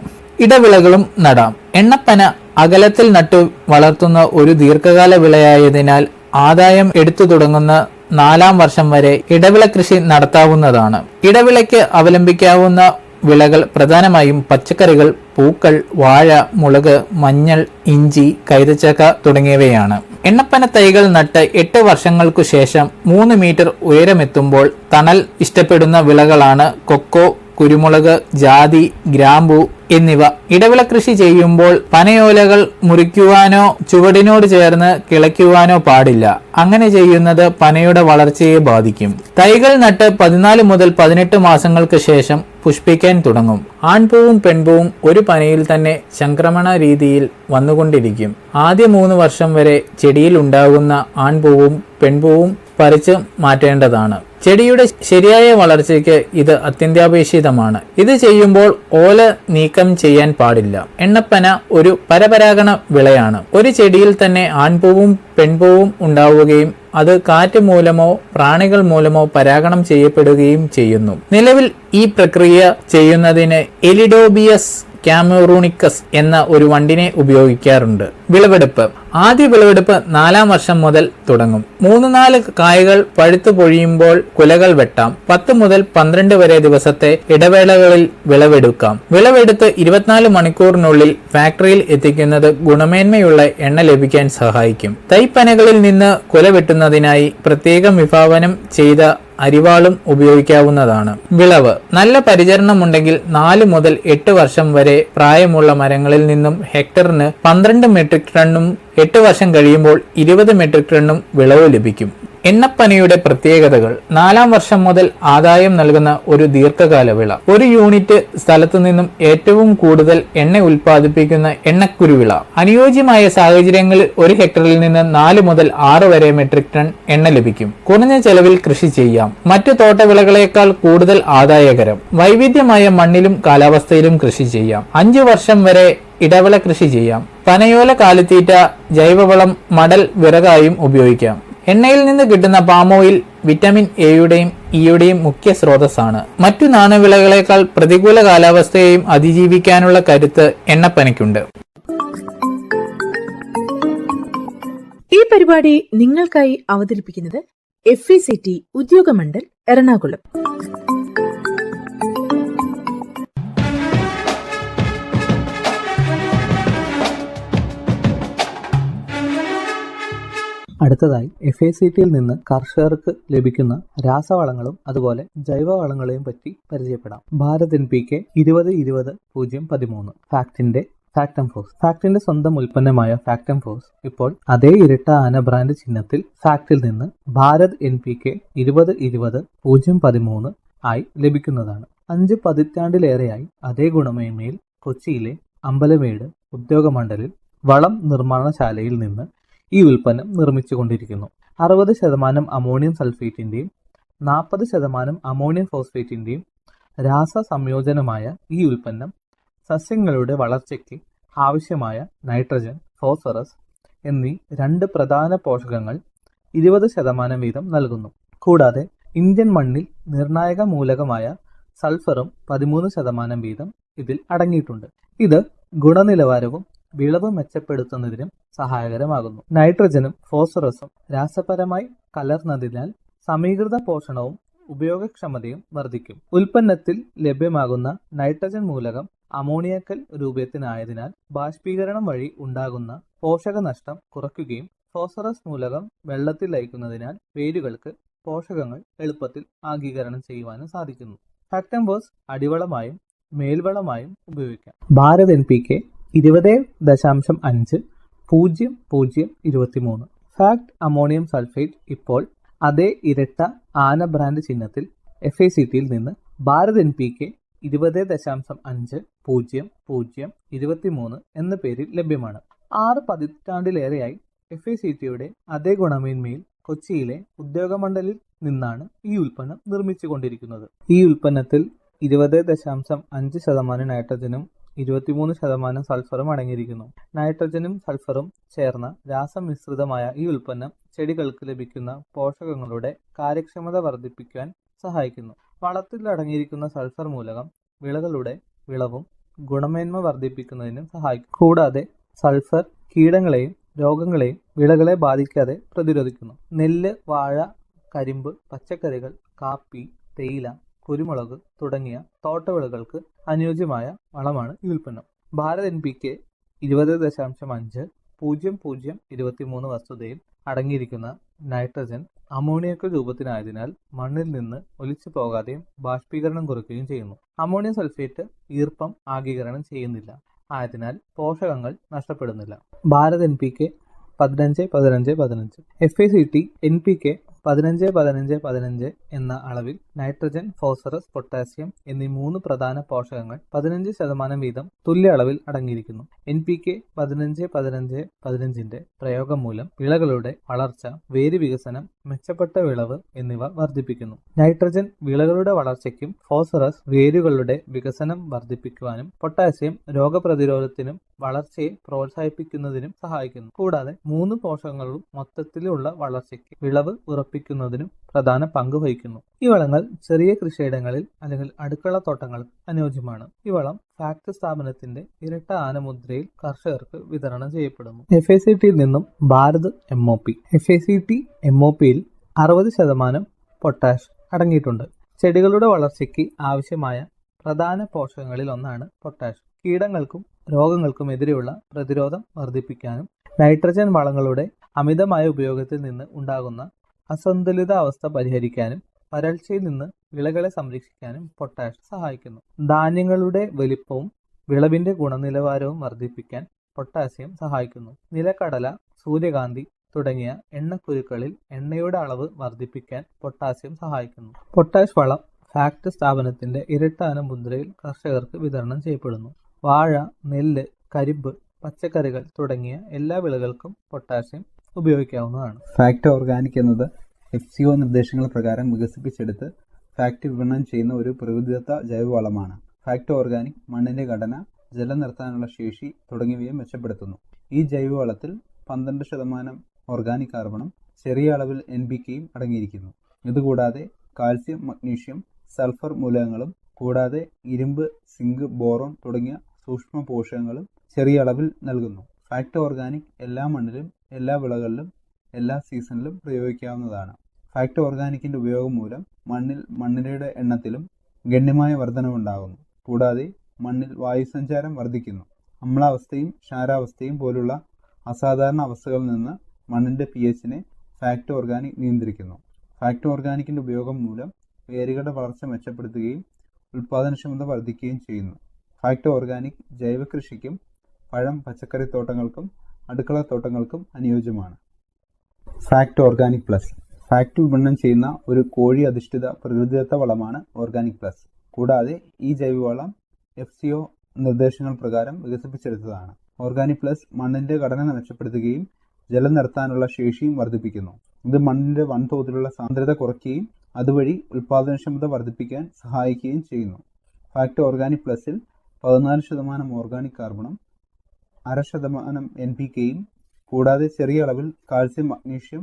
ഇടവിളകളും നടാം. എണ്ണപ്പന അകലത്തിൽ നട്ടു വളർത്തുന്ന ഒരു ദീർഘകാല വിളയായതിനാൽ ആദായം എടുത്തു തുടങ്ങുന്ന 4ാം വർഷം വരെ ഇടവിള കൃഷി നടത്താവുന്നതാണ്. ഇടവിളയ്ക്ക് അവലംബിക്കാവുന്ന വിളകൾ പ്രധാനമായും പച്ചക്കറികൾ, പൂക്കൾ, വാഴ, മുളക്, മഞ്ഞൾ, ഇഞ്ചി, കൈതച്ചക്ക തുടങ്ങിയവയാണ്. എണ്ണപ്പന തൈകൾ നട്ട് 8 വർഷങ്ങൾക്കു ശേഷം 3 മീറ്റർ ഉയരമെത്തുമ്പോൾ തണൽ ഇഷ്ടപ്പെടുന്ന വിളകളാണ് കൊക്കോ, കുരുമുളക്, ജാതി, ഗ്രാമ്പു എന്നിവ. ഇടവിള കൃഷി ചെയ്യുമ്പോൾ പനയോലകൾ മുറിക്കുവാനോ ചുവടിനോട് ചേർന്ന് കിളയ്ക്കുവാനോ പാടില്ല. അങ്ങനെ ചെയ്യുന്നത് പനയുടെ വളർച്ചയെ ബാധിക്കും. തൈകൾ നട്ട് 14 മുതൽ 18 മാസങ്ങൾക്ക് ശേഷം പുഷ്പിക്കാൻ തുടങ്ങും. ആൺപൂവും പെൺപൂവും ഒരു പനയിൽ തന്നെ സംക്രമണ രീതിയിൽ വന്നുകൊണ്ടിരിക്കും. ആദ്യ 3 വർഷം വരെ ചെടിയിൽ ഉണ്ടാകുന്ന ആൺപൂവും പെൺപൂവും പറിച്ച് മാറ്റേണ്ടതാണ്. ചെടിയുടെ ശരിയായ വളർച്ചയ്ക്ക് ഇത് അത്യന്താപേക്ഷിതമാണ്. ഇത് ചെയ്യുമ്പോൾ ഓല നീക്കം ചെയ്യാൻ പാടില്ല. എണ്ണപ്പന ഒരു പരപരാഗണ വിളയാണ്. ഒരു ചെടിയിൽ തന്നെ ആൺപൂവും പെൺപൂവും ഉണ്ടാവുകയും അത് കാറ്റ് മൂലമോ പ്രാണികൾ മൂലമോ പരാഗണം ചെയ്യപ്പെടുകയും ചെയ്യുന്നു. നിലവിൽ ഈ പ്രക്രിയ ചെയ്യുന്നതിന് എലിഡോബിയസ് കാമറൂണിക്കസ് എന്ന ഒരു വണ്ടിനെ ഉപയോഗിക്കാറുണ്ട്. വിളവെടുപ്പ്. ആദ്യ വിളവെടുപ്പ് 4-ാം വർഷം മുതൽ തുടങ്ങും. 3-4 കായകൾ പഴുത്തു പൊഴിയുമ്പോൾ കുലകൾ വെട്ടാം. 10 മുതൽ 12 വരെ ദിവസത്തെ ഇടവേളകളിൽ വിളവെടുക്കാം. വിളവെടുത്ത് 24 മണിക്കൂറിനുള്ളിൽ ഫാക്ടറിയിൽ എത്തിക്കുന്നത് ഗുണമേന്മയുള്ള എണ്ണ ലഭിക്കാൻ സഹായിക്കും. തൈപ്പനകളിൽ നിന്ന് കുല വെട്ടുന്നതിനായി പ്രത്യേകം വിഭാവനം ചെയ്ത അരിവാളും ഉപയോഗിക്കാവുന്നതാണ്. വിളവ്. നല്ല പരിചരണമുണ്ടെങ്കിൽ 4 മുതൽ 8 വർഷം വരെ പ്രായമുള്ള മരങ്ങളിൽ നിന്നും ഹെക്ടറിന് 12 മെട്രിക് ടണ്ണും 8 വർഷം കഴിയുമ്പോൾ 20 മെട്രിക് ടണ്ണും വിളവ് ലഭിക്കും. എണ്ണപ്പനയുടെ പ്രത്യേകതകൾ. 4-ാം വർഷം മുതൽ ആദായം നൽകുന്ന ഒരു ദീർഘകാല വിള. ഒരു യൂണിറ്റ് സ്ഥലത്തു നിന്നും ഏറ്റവും കൂടുതൽ എണ്ണ ഉൽപ്പാദിപ്പിക്കുന്ന എണ്ണക്കുരുവിള. അനുയോജ്യമായ സാഹചര്യങ്ങളിൽ 1 ഹെക്ടറിൽ നിന്ന് 4 മുതൽ 6 വരെ മെട്രിക് ടൺ എണ്ണ ലഭിക്കും. കുറഞ്ഞ ചെലവിൽ കൃഷി ചെയ്യാം. മറ്റു തോട്ടവിളകളേക്കാൾ കൂടുതൽ ആദായകരം. വൈവിധ്യമായ മണ്ണിലും കാലാവസ്ഥയിലും കൃഷി ചെയ്യാം. 5 വർഷം വരെ ഇടവിള കൃഷി ചെയ്യാം. പനയോല, കാലിത്തീറ്റ, ജൈവവളം, മടൽ, വിറകായും ഉപയോഗിക്കാം. എണ്ണയിൽ നിന്ന് കിട്ടുന്ന പാം ഓയിൽ വിറ്റമിൻ എയുടെയും ഇയുടെയും മുഖ്യ സ്രോതസ്സാണ്. മറ്റു നാണ്യവിളകളേക്കാൾ പ്രതികൂല കാലാവസ്ഥയെയും അതിജീവിക്കാനുള്ള കരുത്ത് എണ്ണപ്പനയ്ക്കുണ്ട്. ഈ പരിപാടി നിങ്ങൾക്കായി അവതരിപ്പിക്കുന്നത് FECT ഉദ്യോഗമണ്ഡൽ എറണാകുളം. അടുത്തതായി FACTയിൽ നിന്ന് കർഷകർക്ക് ലഭിക്കുന്ന രാസവളങ്ങളും അതുപോലെ ജൈവവളങ്ങളെയും പറ്റി പരിചയപ്പെടാം. ഭാരത് NPK 20-20-013 ഫാക്ടംഫോസ്. ഫാക്ടിന്റെ സ്വന്തം ഉൽപ്പന്നമായ ഫാക്ടംഫോസ് ഇപ്പോൾ അതേ ഇരട്ട ആന ബ്രാൻഡ് ചിഹ്നത്തിൽ ഫാക്ടിൽ നിന്ന് ഭാരത് NPK 20-20-013 ആയി ലഭിക്കുന്നതാണ്. 5 പതിറ്റാണ്ടിലേറെയായി അതേ ഗുണമേന്മയിൽ കൊച്ചിയിലെ അമ്പലമേട് ഉദ്യോഗമണ്ഡലിൽ വളം നിർമ്മാണശാലയിൽ നിന്ന് ഈ ഉൽപ്പന്നം നിർമ്മിച്ചുകൊണ്ടിരിക്കുന്നു. 60% അമോണിയം സൾഫേറ്റിന്റെയും 40% അമോണിയം ഫോസ്ഫേറ്റിന്റെയും രാസ സംയോജനമായ ഈ ഉൽപ്പന്നം സസ്യങ്ങളുടെ വളർച്ചയ്ക്ക് ആവശ്യമായ നൈട്രജൻ, ഫോസ്ഫറസ് എന്നീ 2 പ്രധാന പോഷകങ്ങൾ 20% വീതം നൽകുന്നു. കൂടാതെ ഇന്ത്യൻ മണ്ണിൽ നിർണായക മൂലകമായ സൾഫറും 13% വീതം ഇതിൽ അടങ്ങിയിട്ടുണ്ട്. ഇത് ഗുണനിലവാരവും വിളവ് മെച്ചപ്പെടുത്തുന്നതിനും സഹായകരമാകുന്നു. നൈട്രജനും ഫോസ്ഫറസും രാസപരമായി കലർന്നതിനാൽ സമീകൃത പോഷണവും ഉപയോഗക്ഷമതയും വർദ്ധിക്കും. ഉൽപ്പന്നത്തിൽ ലഭ്യമാകുന്ന നൈട്രജൻ മൂലകം അമോണിയക്കൽ രൂപത്തിനായതിനാൽ ബാഷ്പീകരണം വഴി ഉണ്ടാകുന്ന പോഷകനഷ്ടം കുറയ്ക്കുകയും ഫോസ്ഫറസ് മൂലകം വെള്ളത്തിൽ ലയിക്കുന്നതിനാൽ വേരുകൾക്ക് പോഷകങ്ങൾ എളുപ്പത്തിൽ ആഗീകരണം ചെയ്യുവാനും സാധിക്കുന്നു. ഫാക്ടംഫോസ് അടിവളമായും മേൽവളമായും ഉപയോഗിക്കാം. Bharat NPK 20.5-00-23 fact ammonium sulphate ഇപ്പോൾ അതേ ഇരട്ട ആന ബ്രാൻഡ് ചിഹ്നത്തിൽ FACTയിൽ നിന്ന് ഭാരത് NPK 20.5-00-23 എന്ന പേരിൽ ലഭ്യമാണ്. 6 പതിറ്റാണ്ടിലേറെയായി FACTയുടെ അതേ ഗുണമേന്മയിൽ കൊച്ചിയിലെ ഉദ്യോഗമണ്ഡലിൽ നിന്നാണ് ഈ ഉൽപ്പന്നം നിർമ്മിച്ചുകൊണ്ടിരിക്കുന്നത്. ഈ ഉൽപ്പന്നത്തിൽ 20.5% നൈട്രജനും 23% സൾഫറും അടങ്ങിയിരിക്കുന്നു. നൈട്രജനും സൾഫറും ചേർന്ന രാസമിശ്രിതമായ ഈ ഉൽപ്പന്നം ചെടികൾക്ക് ലഭിക്കുന്ന പോഷകങ്ങളുടെ കാര്യക്ഷമത വർദ്ധിപ്പിക്കാൻ സഹായിക്കുന്നു. വളത്തിൽ അടങ്ങിയിരിക്കുന്ന സൾഫർ മൂലകം വിളകളുടെ വിളവും ഗുണമേന്മ വർദ്ധിപ്പിക്കുന്നതിനും സഹായിക്കും. കൂടാതെ സൾഫർ കീടങ്ങളെയും രോഗങ്ങളെയും വിളകളെ ബാധിക്കാതെ പ്രതിരോധിക്കുന്നു. നെല്ല്, വാഴ, കരിമ്പ്, പച്ചക്കറികൾ, കാപ്പി, തേയില, കുരുമുളക് തുടങ്ങിയ തോട്ടവിളകൾക്ക് അനുയോജ്യമായ വളമാണ് ഈ ഉൽപ്പന്നം. ഭാരത് NPK 20.5-00-23 വസ്തുതയിൽ അടങ്ങിയിരിക്കുന്ന നൈട്രജൻ അമോണിയക്ക് രൂപത്തിനായതിനാൽ മണ്ണിൽ നിന്ന് ഒലിച്ചു പോകാതെയും ബാഷ്പീകരണം കുറയ്ക്കുകയും ചെയ്യുന്നു. അമോണിയം സൾഫേറ്റ് ഈർപ്പം ആഗീകരണം ചെയ്യുന്നില്ല, ആയതിനാൽ പോഷകങ്ങൾ നഷ്ടപ്പെടുന്നില്ല. ഭാരത് NPK 15-15-15 FACT NPK 15-15-15 എന്ന അളവിൽ നൈട്രജൻ, ഫോസ്ഫറസ്, പൊട്ടാസ്യം എന്നീ 3 പ്രധാന പോഷകങ്ങൾ 15% വീതം തുല്യ അളവിൽ അടങ്ങിയിരിക്കുന്നു. NPK 15-15-15ന്റെ പ്രയോഗം മൂലം വിളകളുടെ വളർച്ച, വേര് വികസനം, മെച്ചപ്പെട്ട വിളവ് എന്നിവ വർദ്ധിപ്പിക്കുന്നു. നൈട്രജൻ വിളകളുടെ വളർച്ചയ്ക്കും ഫോസ്ഫറസ് വേരുകളുടെ വികസനം വർദ്ധിപ്പിക്കുവാനും പൊട്ടാസ്യം രോഗപ്രതിരോധത്തിനും വളർച്ചയെ പ്രോത്സാഹിപ്പിക്കുന്നതിനും സഹായിക്കുന്നു. കൂടാതെ 3 പോഷകങ്ങളും മൊത്തത്തിലുള്ള വളർച്ചയ്ക്ക് വിളവ് ഉറപ്പിക്കുന്നതിനും പ്രധാന പങ്ക് വഹിക്കുന്നു. ഈ വളങ്ങൾ ചെറിയ കൃഷിയിടങ്ങളിൽ അല്ലെങ്കിൽ അടുക്കള തോട്ടങ്ങൾക്ക് അനുയോജ്യമാണ്. ഈ വളം ഫാക്ട് സ്ഥാപനത്തിന്റെ ഇരട്ട ആനമുദ്രയിൽ കർഷകർക്ക് വിതരണം ചെയ്യപ്പെടുന്നു. FACTയിൽ നിന്നും ഭാരത് MOP. FACT MOPയിൽ 60% പൊട്ടാഷ് അടങ്ങിയിട്ടുണ്ട്. ചെടികളുടെ വളർച്ചയ്ക്ക് ആവശ്യമായ പ്രധാന പോഷകങ്ങളിൽ ഒന്നാണ് പൊട്ടാഷ്. കീടങ്ങൾക്കും രോഗങ്ങൾക്കും എതിരെയുള്ള പ്രതിരോധം വർദ്ധിപ്പിക്കാനും നൈട്രജൻ വളങ്ങളുടെ അമിതമായ ഉപയോഗത്തിൽ നിന്ന് ഉണ്ടാകുന്ന അസന്തുലിത അവസ്ഥ പരിഹരിക്കാനും വരൾച്ചയിൽ നിന്ന് വിളകളെ സംരക്ഷിക്കാനും പൊട്ടാഷ് സഹായിക്കുന്നു. ധാന്യങ്ങളുടെ വലിപ്പവും വിളവിന്റെ ഗുണനിലവാരവും വർദ്ധിപ്പിക്കാൻ പൊട്ടാസ്യം സഹായിക്കുന്നു. നിലക്കടല, സൂര്യകാന്തി തുടങ്ങിയ എണ്ണക്കുരുക്കളിൽ എണ്ണയുടെ അളവ് വർദ്ധിപ്പിക്കാൻ പൊട്ടാസ്യം സഹായിക്കുന്നു. പൊട്ടാഷ് വളം ഫാക്ട് സ്ഥാപനത്തിന്റെ ഇരട്ടാന മുദ്രയിൽ കർഷകർക്ക് വിതരണം ചെയ്യപ്പെടുന്നു. വാഴ, നെല്ല്, കരിമ്പ്, പച്ചക്കറികൾ തുടങ്ങിയ എല്ലാ വിളകൾക്കും പൊട്ടാസ്യം ഉപയോഗിക്കാവുന്നതാണ്. ഫാക്ട് ഓർഗാനിക് എന്നത് FCO നിർദ്ദേശങ്ങൾ പ്രകാരം വികസിപ്പിച്ചെടുത്ത് ഫാക്ട് വിപണനം ചെയ്യുന്ന ഒരു പ്രകൃതിദത്ത ജൈവവളമാണ്. ഫാക്ട് ഓർഗാനിക് മണ്ണിന്റെ ഘടന, ജലം നിർത്താനുള്ള ശേഷി തുടങ്ങിയവയെ മെച്ചപ്പെടുത്തുന്നു. ഈ ജൈവവളത്തിൽ 12% ഓർഗാനിക് കാർബണും ചെറിയ അളവിൽ NPKയും അടങ്ങിയിരിക്കുന്നു. ഇതുകൂടാതെ കാൽസ്യം, മഗ്നീഷ്യം, സൾഫർ മൂലകങ്ങളും കൂടാതെ ഇരുമ്പ്, സിങ്ക്, ബോറോൺ തുടങ്ങിയ സൂക്ഷ്മ പോഷകങ്ങളും ചെറിയ അളവിൽ നൽകുന്നു. ഫാക്ട് ഓർഗാനിക് എല്ലാ മണ്ണിലും, എല്ലാ വിളകളിലും, എല്ലാ സീസണിലും പ്രയോഗിക്കാവുന്നതാണ്. ഫാക്ട് ഓർഗാനിക്കിന്റെ ഉപയോഗം മൂലം മണ്ണിരയുടെ എണ്ണത്തിലും ഗണ്യമായ വർധനവുണ്ടാകുന്നു. കൂടാതെ മണ്ണിൽ വായുസഞ്ചാരം വർദ്ധിക്കുന്നു. അമ്ലാവസ്ഥയും ക്ഷാരാവസ്ഥയും പോലുള്ള അസാധാരണ അവസ്ഥകളിൽ നിന്ന് മണ്ണിന്റെ pHനെ ഫാക്ട് ഓർഗാനിക് നിയന്ത്രിക്കുന്നു. ഫാക്ട് ഓർഗാനിക്കിന്റെ ഉപയോഗം മൂലം വേരുകളുടെ വളർച്ച മെച്ചപ്പെടുത്തുകയും ഉൽപാദനക്ഷമത വർദ്ധിക്കുകയും ചെയ്യുന്നു. ഫാക്ട് ഓർഗാനിക് ജൈവ കൃഷിക്കും പഴം, പച്ചക്കറി തോട്ടങ്ങൾക്കും അടുക്കള തോട്ടങ്ങൾക്കും അനുയോജ്യമാണ്. ഫാക്ട് ഓർഗാനിക് പ്ലസ് ഫാക്ട് വിപണനം ചെയ്യുന്ന ഒരു കോഴി അധിഷ്ഠിത പ്രകൃതിദത്ത വളമാണ് ഓർഗാനിക് പ്ലസ്. കൂടാതെ ഈ ജൈവവളം FCO നിർദ്ദേശങ്ങൾ പ്രകാരം വികസിപ്പിച്ചെടുത്തതാണ്. ഓർഗാനിക് പ്ലസ് മണ്ണിന്റെ ഘടന മെച്ചപ്പെടുത്തുകയും ജലം നിർത്താനുള്ള ശേഷിയും വർദ്ധിപ്പിക്കുന്നു. ഇത് മണ്ണിന്റെ വൻതോതിലുള്ള സാന്ദ്രത കുറയ്ക്കുകയും അതുവഴി ഉൽപാദനക്ഷമത വർദ്ധിപ്പിക്കാൻ സഹായിക്കുകയും ചെയ്യുന്നു. ഫാക്ട് ഓർഗാനിക് പ്ലസിൽ 14% ഓർഗാനിക് കാർബണും 0.5% NPKയും കൂടാതെ ചെറിയ അളവിൽ കാൽസ്യം, മഗ്നീഷ്യം,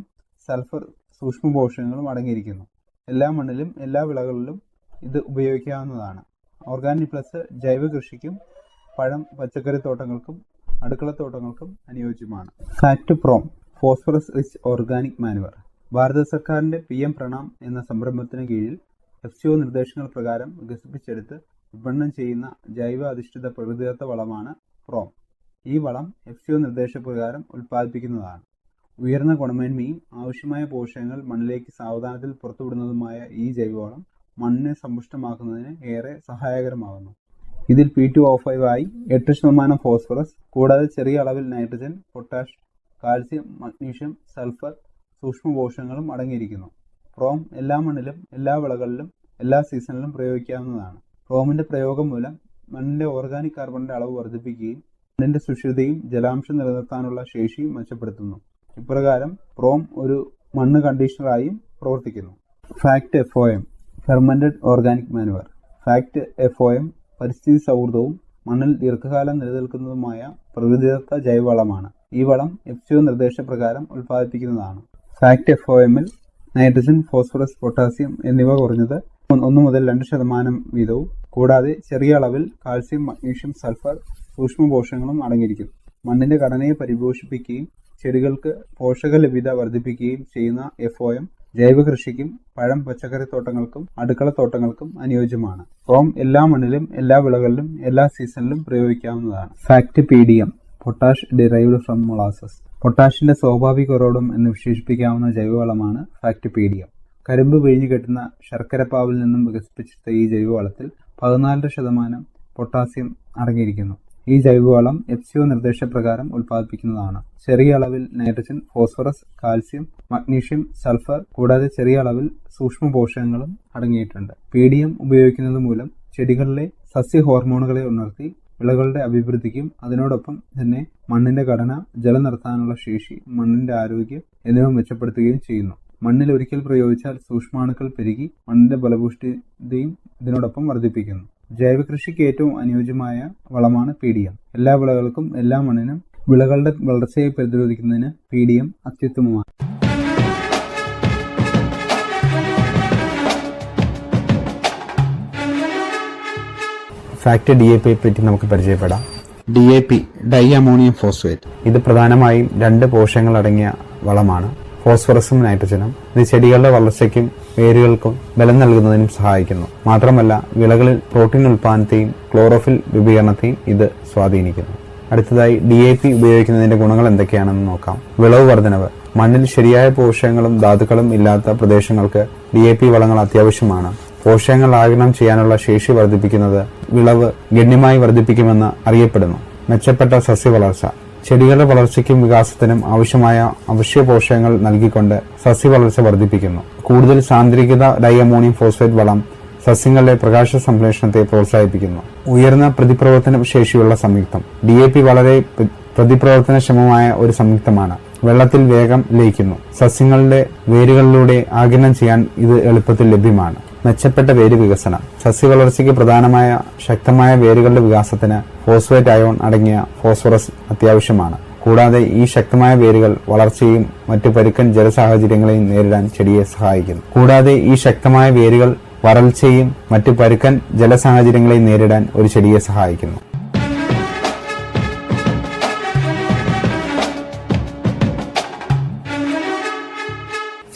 സൾഫർ സൂക്ഷ്മ പോഷകങ്ങളും അടങ്ങിയിരിക്കുന്നു. എല്ലാ മണ്ണിലും എല്ലാ വിളകളിലും ഇത് ഉപയോഗിക്കാവുന്നതാണ്. ഓർഗാനിക് പ്ലസ് ജൈവ കൃഷിക്കും പഴം, പച്ചക്കറി തോട്ടങ്ങൾക്കും അടുക്കള തോട്ടങ്ങൾക്കും അനുയോജ്യമാണ്. FACT PROM phosphorus rich organic manure ഭാരത സർക്കാരിന്റെ PM പ്രണാം എന്ന സംരംഭത്തിന് കീഴിൽ FCO നിർദ്ദേശങ്ങൾ പ്രകാരം വികസിപ്പിച്ചെടുത്ത് വിപണനം ചെയ്യുന്ന ജൈവ അധിഷ്ഠിത പ്രകൃതിദത്ത വളമാണ് പ്രോം. ഈ വളം FCO നിർദ്ദേശപ്രകാരം ഉൽപ്പാദിപ്പിക്കുന്നതാണ്. ഉയർന്ന ഗുണമേന്മയും ആവശ്യമായ പോഷകങ്ങൾ മണ്ണിലേക്ക് സാവധാനത്തിൽ പുറത്തുവിടുന്നതുമായ ഈ ജൈവവളം മണ്ണിനെ സമ്പുഷ്ടമാക്കുന്നതിന് ഏറെ സഹായകരമാകുന്നു. ഇതിൽ P2O5 ആയി 8% ഫോസ്ഫറസ് കൂടാതെ ചെറിയ അളവിൽ nitrogen, potash, calcium, magnesium, sulphur സൂക്ഷ്മ പോഷകങ്ങളും അടങ്ങിയിരിക്കുന്നു. പ്രോം എല്ലാ മണ്ണിലും, എല്ലാ വിളകളിലും, എല്ലാ സീസണിലും പ്രയോഗിക്കാവുന്നതാണ്. പ്രോമിന്റെ പ്രയോഗം മൂലം മണ്ണിന്റെ ഓർഗാനിക് കാർബണിന്റെ അളവ് വർദ്ധിപ്പിക്കുകയും മണ്ണിന്റെ സുഷിരതയും ജലാംശം നിലനിർത്താനുള്ള ശേഷിയും മെച്ചപ്പെടുത്തുന്നു. ഇപ്രകാരം പ്രോം ഒരു മണ്ണ് കണ്ടീഷണറായും പ്രവർത്തിക്കുന്നു. Fact FOM fermented organic manoeuvre fact FOM പരിസ്ഥിതി സൗഹൃദവും മണ്ണിൽ ദീർഘകാലം നിലനിൽക്കുന്നതുമായ പ്രകൃതിദത്ത ജൈവവളമാണ്. ഈ വളം FCO നിർദ്ദേശപ്രകാരം ഉൽപ്പാദിപ്പിക്കുന്നതാണ്. ഫാക്ട് FOMൽ നൈട്രജൻ, ഫോസ്ഫറസ്, പൊട്ടാസ്യം എന്നിവ കുറഞ്ഞത് 1 മുതൽ 2% വീതവും കൂടാതെ ചെറിയ അളവിൽ കാൽസ്യം, മഗ്നീഷ്യം, സൾഫർ സൂക്ഷ്മ പോഷകങ്ങളും അടങ്ങിയിരിക്കുന്നു. മണ്ണിന്റെ ഘടനയെ പരിപോഷിപ്പിക്കുകയും ചെടികൾക്ക് പോഷക ലഭ്യത വർദ്ധിപ്പിക്കുകയും ചെയ്യുന്ന FOM ജൈവ കൃഷിക്കും പഴം പച്ചക്കറി തോട്ടങ്ങൾക്കും അടുക്കളത്തോട്ടങ്ങൾക്കും അനുയോജ്യമാണ്. ഫോം എല്ലാ മണ്ണിലും എല്ലാ വിളകളിലും എല്ലാ സീസണിലും പ്രയോഗിക്കാവുന്നതാണ്. FACT PDM potash derived from molasses. പൊട്ടാഷിന്റെ സ്വാഭാവിക ഉറവിടം എന്ന് വിശേഷിപ്പിക്കാവുന്ന ജൈവവളമാണ് ഫാക്ട് PDM. കരിമ്പ് പിഴിഞ്ഞു കെട്ടുന്ന ശർക്കരപ്പാവിൽ നിന്നും വികസിപ്പിച്ചെടുത്ത ഈ ജൈവവളത്തിൽ 14% പൊട്ടാസ്യം അടങ്ങിയിരിക്കുന്നു. ഈ ജൈവവളം FCO നിർദ്ദേശപ്രകാരം ഉൽപ്പാദിപ്പിക്കുന്നതാണ്. ചെറിയ അളവിൽ nitrogen, phosphorus, calcium, magnesium, sulphur കൂടാതെ ചെറിയ അളവിൽ സൂക്ഷ്മ പോഷകങ്ങളും അടങ്ങിയിട്ടുണ്ട്. PDM ഉപയോഗിക്കുന്നത് മൂലം ചെടികളിലെ സസ്യ ഹോർമോണുകളെ ഉണർത്തി വിളകളുടെ അഭിവൃദ്ധിക്കും അതിനോടൊപ്പം തന്നെ മണ്ണിന്റെ ഘടന, ജലം നിർത്താനുള്ള ശേഷി, മണ്ണിന്റെ ആരോഗ്യം എന്നിവ മെച്ചപ്പെടുത്തുകയും ചെയ്യുന്നു. മണ്ണിൽ ഒരിക്കൽ പ്രയോഗിച്ചാൽ സൂക്ഷ്മാണുക്കൾ പെരുകി മണ്ണിന്റെ ഫലഭൂഷ്ടിയും ഇതിനോടൊപ്പം വർദ്ധിപ്പിക്കുന്നു. ജൈവ കൃഷിക്ക് ഏറ്റവും അനുയോജ്യമായ വളമാണ് PDM. എല്ലാ വിളകൾക്കും എല്ലാ മണ്ണിനും വിളകളുടെ വളർച്ചയെ പ്രതിരോധിക്കുന്നതിന് PDM അത്യുത്തമമാണ്. ഫാക്ട് DAP പറ്റി നമുക്ക് പരിചയപ്പെടാം. DAP dye ammonium phosphate. ഇത് പ്രധാനമായും 2 പോഷകങ്ങൾ അടങ്ങിയ വളമാണ്, ഫോസ്ഫറസും നൈട്രജനും. ഇത് ചെടികളുടെ വളർച്ചയ്ക്കും വേരുകൾക്കും ബലം നൽകുന്നതിനും സഹായിക്കുന്നു. മാത്രമല്ല വിളകളിൽ പ്രോട്ടീൻ ഉൽപാദനത്തെയും ക്ലോറോഫിൽ രൂപീകരണത്തെയും ഇത് സ്വാധീനിക്കുന്നു. അടുത്തതായി DAP ഉപയോഗിക്കുന്നതിന്റെ ഗുണങ്ങൾ എന്തൊക്കെയാണെന്ന് നോക്കാം. വിളവ് വർധനവ്. മണ്ണിൽ ശരിയായ പോഷകങ്ങളും ധാതുക്കളും ഇല്ലാത്ത പ്രദേശങ്ങൾക്ക് DAP വളങ്ങൾ അത്യാവശ്യമാണ്. പോഷകങ്ങൾ ആഗിരണം ചെയ്യാനുള്ള ശേഷി വർദ്ധിപ്പിക്കുന്നത് വിളവ് ഗണ്യമായി വർദ്ധിപ്പിക്കുമെന്ന് അറിയപ്പെടുന്നു. മെച്ചപ്പെട്ട സസ്യവളർച്ച. ചെടികളുടെ വളർച്ചയ്ക്കും വികാസത്തിനും ആവശ്യമായ അവശ്യ പോഷകങ്ങൾ നൽകിക്കൊണ്ട് സസ്യവളർച്ച വർദ്ധിപ്പിക്കുന്നു. കൂടുതൽ സാന്ദ്രീകൃത ഡൈ അമോണിയം ഫോസ്ഫേറ്റ് വളം സസ്യങ്ങളുടെ പ്രകാശ സംശ്ലേഷണത്തെ പ്രോത്സാഹിപ്പിക്കുന്നു. ഉയർന്ന പ്രതിപ്രവർത്തന ശേഷിയുള്ള സംയുക്തം. DAP വളരെ പ്രതിപ്രവർത്തനക്ഷമമായ ഒരു സംയുക്തമാണ്. വെള്ളത്തിൽ വേഗം ലയിക്കുന്നു. സസ്യങ്ങളുടെ വേരുകളിലൂടെ ആഗിരണം ചെയ്യാൻ ഇത് എളുപ്പത്തിൽ ലഭ്യമാണ്. മെച്ചപ്പെട്ട വേര് വികസനം. സസ്യവളർച്ചയ്ക്ക് പ്രധാനമായ ശക്തമായ വേരുകളുടെ വികാസത്തിന് ഫോസ്ഫേറ്റ് അയോൺ അടങ്ങിയ ഫോസ്ഫറസ് അത്യാവശ്യമാണ്. കൂടാതെ ഈ ശക്തമായ വേരുകൾ വളർച്ചയും മറ്റു പരുക്കൻ ജലസാഹചര്യങ്ങളെയും നേരിടാൻ ചെടിയെ സഹായിക്കുന്നു. കൂടാതെ ഈ ശക്തമായ വേരുകൾ വരൾച്ചയും മറ്റു പരുക്കൻ ജലസാഹചര്യങ്ങളെയും നേരിടാൻ ഒരു ചെടിയെ സഹായിക്കുന്നു.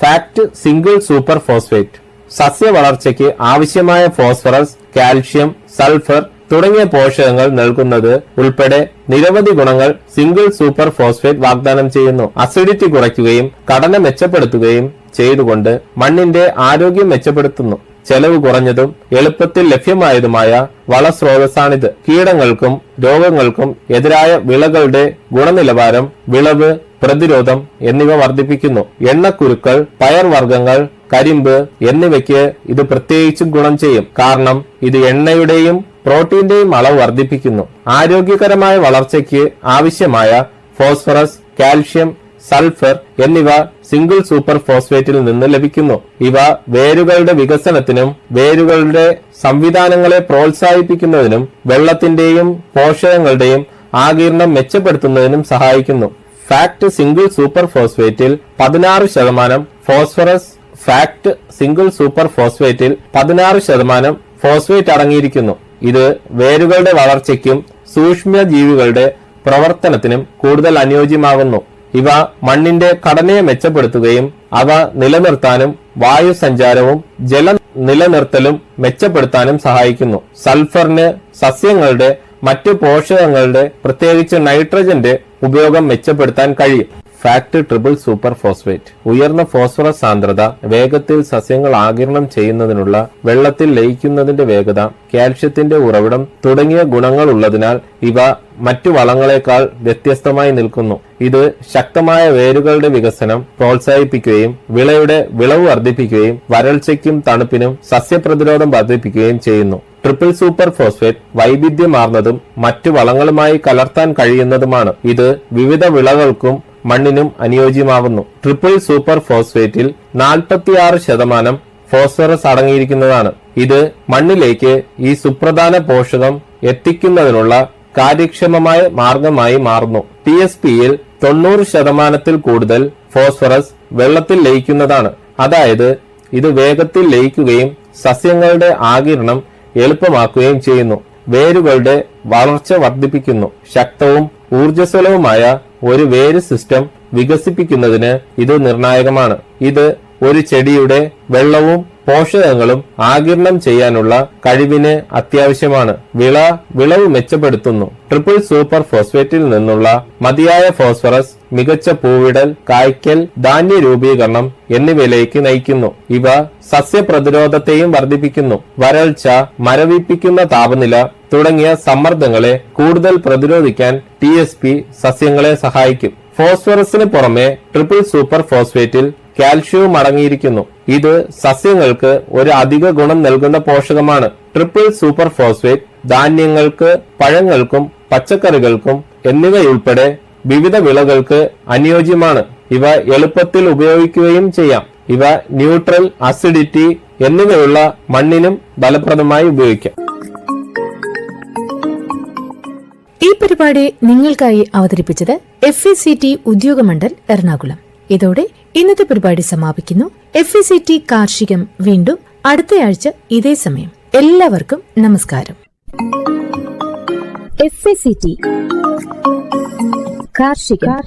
FACT single super phosphate. സസ്യ വളർച്ചയ്ക്ക് ആവശ്യമായ ഫോസ്ഫറസ്, കാൽഷ്യം, സൾഫർ തുടങ്ങിയ പോഷകങ്ങൾ നൽകുന്നത് ഉൾപ്പെടെ നിരവധി ഗുണങ്ങൾ സിംഗിൾ സൂപ്പർ ഫോസ്ഫേറ്റ് വാഗ്ദാനം ചെയ്യുന്നു. അസിഡിറ്റി കുറയ്ക്കുകയും ഘടന മെച്ചപ്പെടുത്തുകയും ചെയ്തുകൊണ്ട് മണ്ണിന്റെ ആരോഗ്യം മെച്ചപ്പെടുത്തുന്നു. ചെലവ് കുറഞ്ഞതും എളുപ്പത്തിൽ ലഭ്യമായതുമായ വളസ്രോതസ്സാണിത്. കീടങ്ങൾക്കും രോഗങ്ങൾക്കും എതിരായ വിളകളുടെ ഗുണനിലവാരം, വിളവ് പ്രതിരോധം എന്നിവ വർദ്ധിപ്പിക്കുന്നു. എണ്ണക്കുരുക്കൾ, പയർവർഗ്ഗങ്ങൾ, കരിമ്പ് എന്നിവയ്ക്ക് ഇത് പ്രത്യേകിച്ചും ഗുണം ചെയ്യും. കാരണം ഇത് എണ്ണയുടെയും പ്രോട്ടീന്റെയും അളവ് വർദ്ധിപ്പിക്കുന്നു. ആരോഗ്യകരമായ വളർച്ചയ്ക്ക് ആവശ്യമായ ഫോസ്ഫറസ്, കാൽഷ്യം, സൾഫർ എന്നിവ സിംഗിൾ സൂപ്പർ ഫോസ്ഫേറ്റിൽ നിന്ന് ലഭിക്കുന്നു. ഇവ വേരുകളുടെ വികസനത്തിനും വേരുകളുടെ സംവിധാനങ്ങളെ പ്രോത്സാഹിപ്പിക്കുന്നതിനും വെള്ളത്തിന്റെയും പോഷകങ്ങളുടെയും ആഗിരണം മെച്ചപ്പെടുത്തുന്നതിനും സഹായിക്കുന്നു. ഫാക്ട് സിംഗിൾ സൂപ്പർ ഫോസ്ഫേറ്റിൽ 16% ഫോസ്ഫറസ്. ഫാക്ട് സിംഗിൾ സൂപ്പർ ഫോസ്ഫേറ്റിൽ 16% ഫോസ്ഫേറ്റ് അടങ്ങിയിരിക്കുന്നു. ഇത് വേരുകളുടെ വളർച്ചയ്ക്കും സൂക്ഷ്മജീവികളുടെ പ്രവർത്തനത്തിനും കൂടുതൽ അനുയോജ്യമാകുന്നു. ഇവ മണ്ണിന്റെ ഘടനയെ മെച്ചപ്പെടുത്തുകയും അവ നിലനിർത്താനും വായു സഞ്ചാരവും ജല നിലനിർത്തലും മെച്ചപ്പെടുത്താനും സഹായിക്കുന്നു. സൾഫറിന് സസ്യങ്ങളുടെ മറ്റു പോഷകങ്ങളുടെ പ്രത്യേകിച്ച് നൈട്രജന്റെ ഉപയോഗം മെച്ചപ്പെടുത്താൻ കഴിയും. Fact triple super phosphate. ഉയർന്ന ഫോസ്ഫറസ് സാന്ദ്രത, വേഗത്തിൽ സസ്യങ്ങൾ ആഗിരണം ചെയ്യുന്നതിനുള്ള വെള്ളത്തിൽ ലയിക്കുന്നതിന്റെ വേഗത, കാൽഷ്യത്തിന്റെ ഉറവിടം തുടങ്ങിയ ഗുണങ്ങൾ ഉള്ളതിനാൽ ഇവ മറ്റു വളങ്ങളെക്കാൾ വ്യത്യസ്തമായി നിൽക്കുന്നു. ഇത് ശക്തമായ വേരുകളുടെ വികസനം പ്രോത്സാഹിപ്പിക്കുകയും വിളയുടെ വിളവ് വർദ്ധിപ്പിക്കുകയും വരൾച്ചയ്ക്കും തണുപ്പിനും സസ്യപ്രതിരോധം വർദ്ധിപ്പിക്കുകയും ചെയ്യുന്നു. ട്രിപ്പിൾ സൂപ്പർ ഫോസ്ഫേറ്റ് വൈവിധ്യമാർന്നതും മറ്റു വളങ്ങളുമായി കലർത്താൻ കഴിയുന്നതുമാണ്. ഇത് വിവിധ വിളകൾക്കും മണ്ണിനും അനുയോജ്യമാകുന്നു. ട്രിപ്പിൾ സൂപ്പർ ഫോസ്ഫേറ്റിൽ 46% ഫോസ്ഫറസ് അടങ്ങിയിരിക്കുന്നതാണ്. ഇത് മണ്ണിലേക്ക് ഈ സുപ്രധാന പോഷകം എത്തിക്കുന്നതിനുള്ള കാര്യക്ഷമമായ മാർഗമായി മാറുന്നു. TSPയിൽ 90% കൂടുതൽ ഫോസ്ഫറസ് വെള്ളത്തിൽ ലയിക്കുന്നതാണ്. അതായത് ഇത് വേഗത്തിൽ ലയിക്കുകയും സസ്യങ്ങളുടെ ആഗിരണം എളുപ്പമാക്കുകയും ചെയ്യുന്നു. വേരുകളുടെ വളർച്ച വർദ്ധിപ്പിക്കുന്നു. ശക്തവും ഊർജ്ജസ്വലവുമായ ഒരു വേര് സിസ്റ്റം വികസിപ്പിക്കുന്നതിന് ഇത് നിർണായകമാണ്. ഇത് ഒരു ചെടിയുടെ വെള്ളവും പോഷകങ്ങളും ആഗിരണം ചെയ്യാനുള്ള കഴിവിന് അത്യാവശ്യമാണ്. വിളവ് മെച്ചപ്പെടുത്തുന്നു. ട്രിപ്പിൾ സൂപ്പർ ഫോസ്ഫേറ്റിൽ നിന്നുള്ള മതിയായ ഫോസ്ഫറസ് മികച്ച പൂവിടൽ, കായ്ക്കൽ, ധാന്യ രൂപീകരണം എന്നിവയിലേക്ക് നയിക്കുന്നു. ഇവ സസ്യപ്രതിരോധത്തെയും വർദ്ധിപ്പിക്കുന്നു. വരൾച്ച, മരവിപ്പിക്കുന്ന താപനില തുടങ്ങിയ സമ്മർദ്ദങ്ങളെ കൂടുതൽ പ്രതിരോധിക്കാൻ TSP സസ്യങ്ങളെ സഹായിക്കും. ഫോസ്ഫറസിന് പുറമെ ട്രിപ്പിൾ സൂപ്പർ ഫോസ്ഫേറ്റിൽ കാൽഷ്യവും അടങ്ങിയിരിക്കുന്നു. ഇത് സസ്യങ്ങൾക്ക് ഒരു അധിക ഗുണം നൽകുന്ന പോഷകമാണ്. ട്രിപ്പിൾ സൂപ്പർ ഫോസ്ഫേറ്റ് ധാന്യങ്ങൾക്ക്, പഴങ്ങൾക്കും, പച്ചക്കറികൾക്കും എന്നിവയുൾപ്പെടെ വിവിധ വിളകൾക്ക് അനുയോജ്യമാണ്. ഇവ എളുപ്പത്തിൽ ഉപയോഗിക്കുകയും ചെയ്യാം. ഇവ ന്യൂട്രൽ, അസിഡിറ്റി എന്നിവയുള്ള മണ്ണിനും ഫലപ്രദമായി ഉപയോഗിക്കാം. ഈ പരിപാടി നിങ്ങൾക്കായി അവതരിപ്പിച്ചത് FACT ഉദ്യോഗമണ്ഡൽ എറണാകുളം. ഇതോടെ ഇന്നത്തെ പരിപാടി സമാപിക്കുന്നു. FACT കാർഷികം വീണ്ടും അടുത്തയാഴ്ച ഇതേ സമയം. എല്ലാവർക്കും നമസ്കാരം. FACT കാർഷികം.